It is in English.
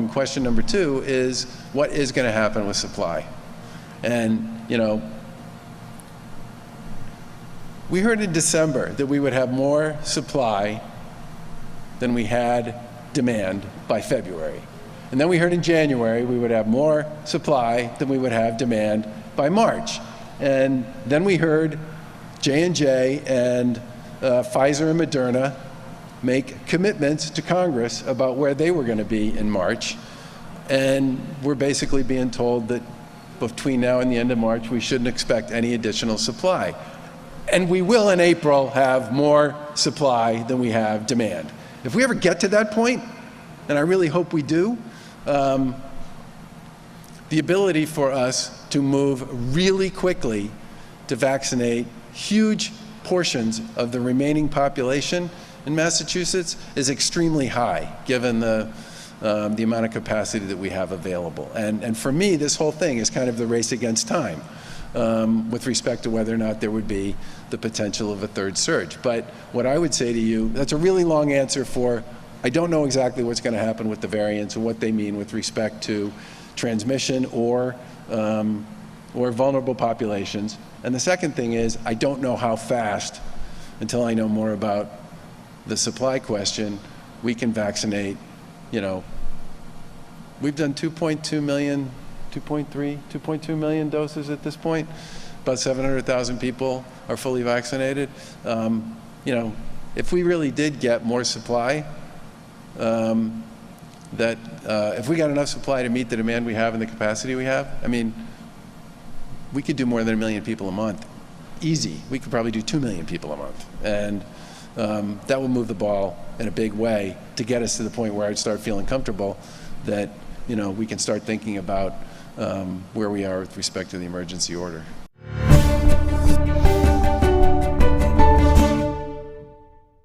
one. Question number two is, what is going to happen with supply? And, you know, we heard in December that we would have more supply than we had demand by February. And then we heard in January we would have more supply than we would have demand by March. And then we heard J&J and Pfizer and Moderna make commitments to Congress about where they were going to be in March. And we're basically being told that between now and the end of March, we shouldn't expect any additional supply. And we will in April have more supply than we have demand. If we ever get to that point, and I really hope we do, the ability for us to move really quickly to vaccinate huge portions of the remaining population in Massachusetts is extremely high, given the amount of capacity that we have available. And for me, this whole thing is kind of the race against time with respect to whether or not there would be the potential of a third surge. But what I would say to you, that's a really long answer for, I don't know exactly what's going to happen with the variants and what they mean with respect to transmission or vulnerable populations. And the second thing is, I don't know how fast, until I know more about the supply question, we can vaccinate. You know, we've done 2.2 million, 2.2 million doses at this point. About 700,000 people are fully vaccinated. You know, if we really did get more supply, if we got enough supply to meet the demand we have and the capacity we have, I mean, we could do more than 1 million people a month. Easy. We could probably do 2 million people a month. And that will move the ball in a big way to get us to the point where I'd start feeling comfortable that, you know, we can start thinking about where we are with respect to the emergency order.